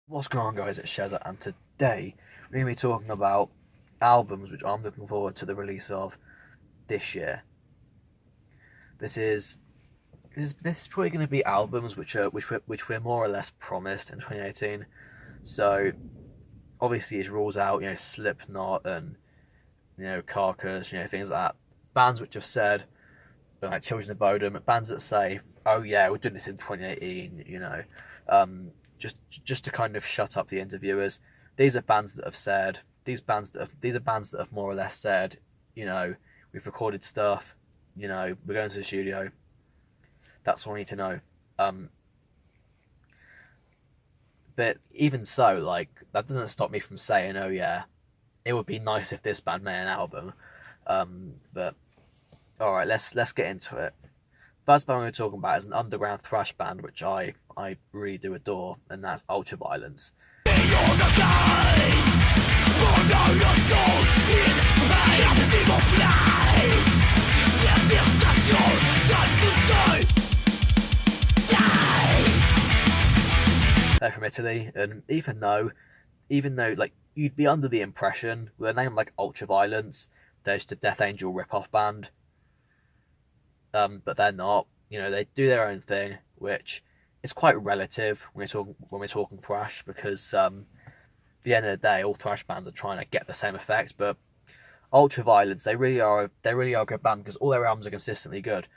What's going on, guys? It's Shezer, and today we're going to be talking about albums which I'm looking forward to the release of this year. This is probably going to be albums which we're more or less promised in 2018. So obviously it rules out Slipknot and Carcass, things like that. Bands which have said, like Children of Bodom, bands that say, oh yeah, we're doing this in 2018, just to kind of shut up the interviewers. These are bands that have said, these are bands that have more or less said, we've recorded stuff, we're going to the studio. That's all I need to know. But even so, like, that doesn't stop me from saying, oh yeah, it would be nice if this band made an album. But all right, let's get into it. First band we're talking about is an underground thrash band which I really do adore, and that's Ultraviolence. They're from Italy, and even though like you'd be under the impression with a name like Ultraviolence, they're just a Death Angel rip-off band, but they're not. They do their own thing, which is quite relative when we're talking thrash, because at the end of the day, all thrash bands are trying to get the same effect. But Ultraviolence, they really are a good band because all their albums are consistently good.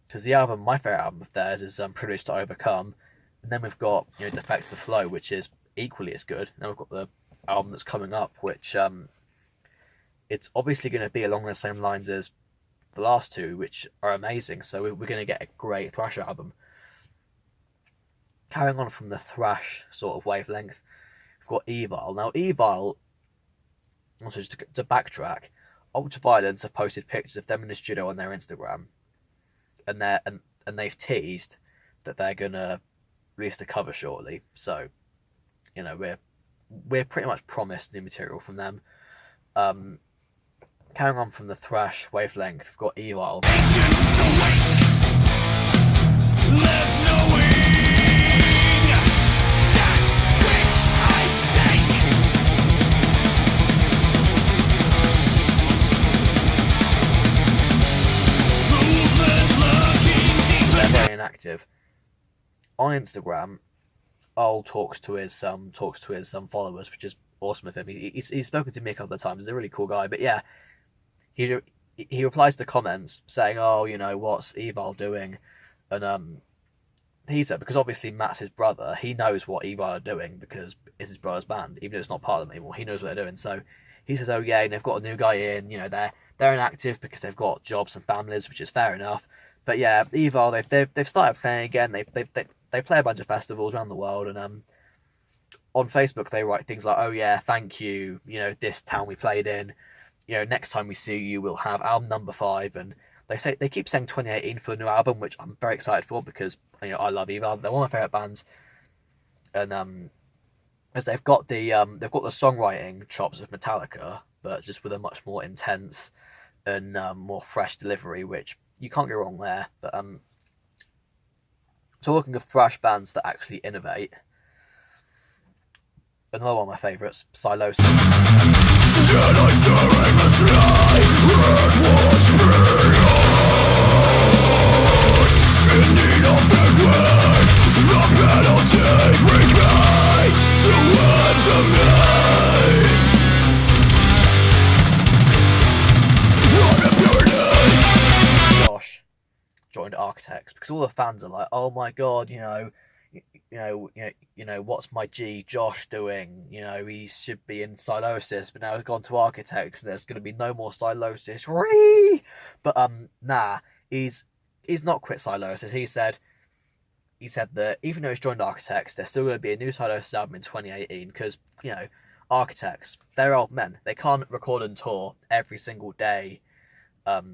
Because my favorite album of theirs is Privilege to Overcome, and then we've got Defects to Flow, which is equally as good. And then we've got the album that's coming up, which it's obviously going to be along the same lines as the last two, which are amazing. So we're going to get a great thrash album. Carrying on from the thrash sort of wavelength, we've got Evil. Now, Evil, also just to backtrack, Ultraviolence have posted pictures of them in the studio on their Instagram, and they've teased that they're gonna release the cover shortly. So, we're pretty much promised new material from them. Carrying on from the thrash wavelength, we've got Evil. Very inactive on Instagram. Ol talks to his followers, which is awesome of him. He's spoken to me a couple of times. He's a really cool guy. But yeah, he replies to comments saying, "Oh, what's Evil doing?" And he said, because obviously Matt's his brother, he knows what Evil are doing because it's his brother's band, even though it's not part of them anymore. He knows what they're doing. So he says, "Oh yeah, and they've got a new guy in. They're inactive because they've got jobs and families, which is fair enough." But yeah, Evil, they've started playing again. They play a bunch of festivals around the world, and on Facebook they write things like, "Oh yeah, thank you. This town we played in. Next time we see you, we'll have album number 5." And they keep saying 2018 for the new album, which I'm very excited for because I love Evil. They're one of my favorite bands, and as they've got the songwriting chops of Metallica, but just with a much more intense and more fresh delivery, which you can't go wrong there. But talking of thrash bands that actually innovate, another one of my favourites, Silosis. Josh joined Architects because all the fans are like, "Oh my god, what's my G Josh doing? He should be in Silosis, but now he's gone to Architects. And there's going to be no more Silosis." But nah, he's not quit Silosis. He said that even though he's joined Architects, there's still going to be a new Silosis album in 2018 because Architects, they're old men. They can't record and tour every single day of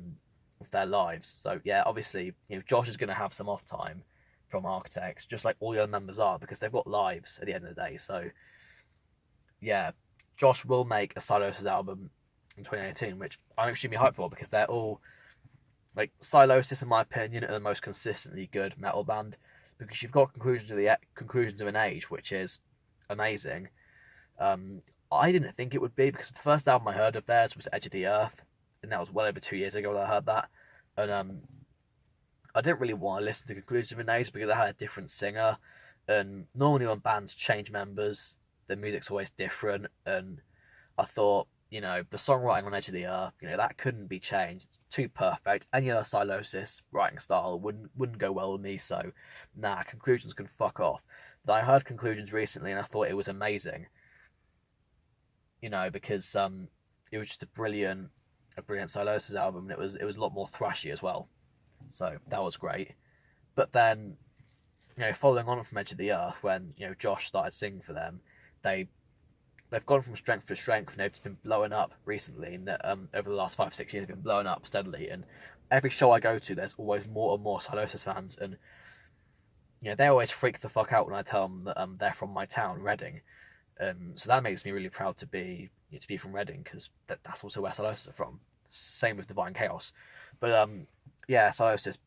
their lives. So yeah, obviously Josh is going to have some off time from Architects, just like all the other members are, because they've got lives at the end of the day. So yeah, Josh will make a Silosis album in 2018, which I'm extremely hyped for because they're all Like Silosis, in my opinion, are the most consistently good metal band because you've got Conclusions of an Age, which is amazing. I didn't think it would be, because the first album I heard of theirs was Edge of the Earth, and that was well over 2 years ago that I heard that. And I didn't really want to listen to Conclusion of an Age because I had a different singer, and normally when bands change members, the music's always different. And I thought, the songwriting on Edge of the Earth, that couldn't be changed. It's too perfect. Any other Sylosis writing style wouldn't go well with me. So, nah, Conclusions can fuck off. But I heard Conclusions recently, and I thought it was amazing. Because it was just a brilliant Sylosis album, and it was a lot more thrashy as well. So that was great. But then, following on from Edge of the Earth, when Josh started singing for them, they've gone from strength to strength, and they've just been blowing up recently. And over the last 5-6 years, they've been blowing up steadily. And every show I go to, there's always more and more Sylosis fans, and they always freak the fuck out when I tell them that they're from my town, Reading. So that makes me really proud to be from Reading, because that's also where Sylosis are from. Same with Divine Chaos. But yeah, Sylosis,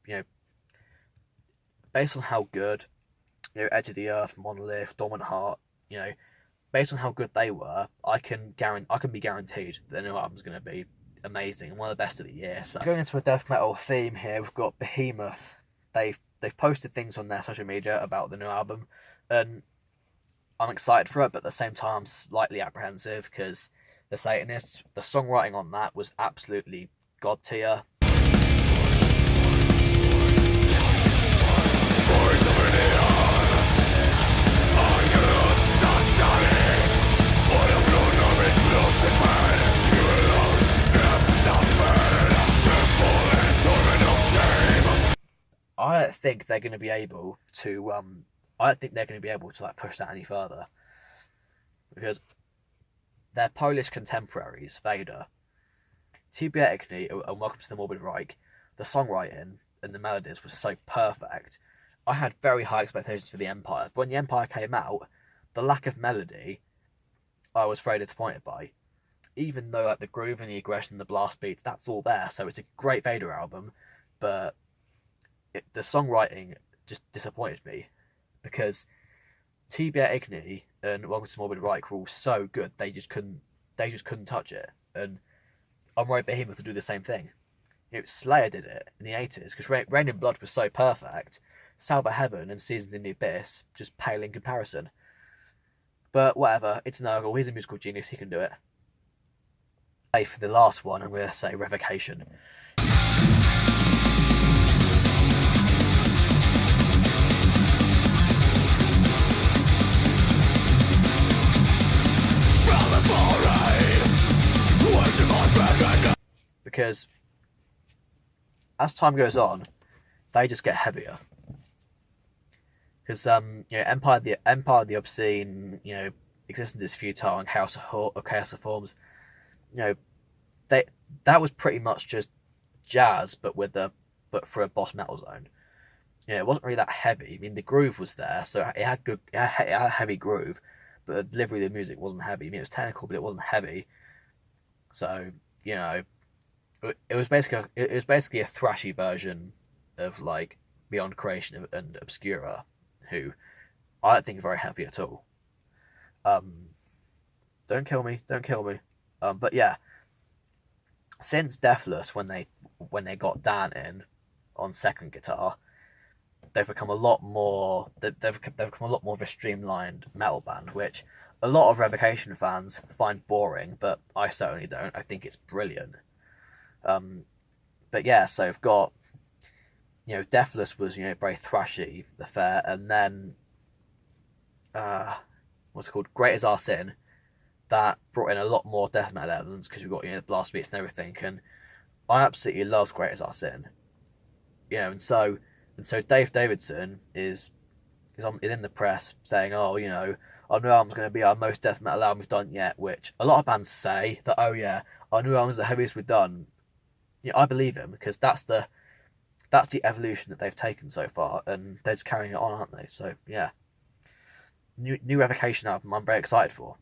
based on how good, Edge of the Earth, Monolith, Dormant Heart, based on how good they were, I can be guaranteed that the new album's going to be amazing and one of the best of the year. So going into a death metal theme here, we've got Behemoth. They've posted things on their social media about the new album, and I'm excited for it, but at the same time I'm slightly apprehensive, because the Satanists, the songwriting on that was absolutely god tier. I don't think they're going to be able to. I don't think they're going to be able to push that any further, because their Polish contemporaries, Vader, TBA Igni, and Welcome to the Morbid Reich, the songwriting and the melodies was so perfect. I had very high expectations for the Empire, but when the Empire came out, the lack of melody, I was very disappointed by. Even though the groove and the aggression, the blast beats, that's all there, so it's a great Vader album, but the songwriting just disappointed me, because TBA Igni and Welcome to Morbid Reich were all so good, they just couldn't touch it. And I'm worried Behemoth to do the same thing. Slayer did it in the 80s, because Rain in Blood was so perfect. Salva Heaven and Seasons in the Abyss just pale in comparison. But whatever, it's Nurgle, he's a musical genius, he can do it. For the last one, I'm going to say Revocation. Because as time goes on, they just get heavier. Because Empire of the Obscene, Existence is Futile, and Chaos of Forms, that was pretty much just jazz, but for a boss metal zone. It wasn't really that heavy. I mean, the groove was there, so it had a heavy groove, but the delivery of the music wasn't heavy. I mean, it was technical, but it wasn't heavy. So it was basically a thrashy version of Beyond Creation and Obscura, who I don't think are very heavy at all. Don't kill me. But yeah, since Deathless, when they got Dan in on second guitar, they've become a lot more. They've become a lot more of a streamlined metal band, which a lot of Revocation fans find boring, but I certainly don't. I think it's brilliant. But yeah, so we've got, Deathless was, very thrashy, the fair, and then, what's it called, Great Is Our Sin, that brought in a lot more death metal elements, because we've got, the blast beats and everything, and I absolutely love Great Is Our Sin. And so Dave Davidson is in the press saying, our new album's going to be our most death metal album we've done yet, which a lot of bands say that, oh yeah, our new album's the heaviest we've done. I believe him, because that's the evolution that they've taken so far, and they're just carrying it on, aren't they? So yeah, new Revocation album I'm very excited for.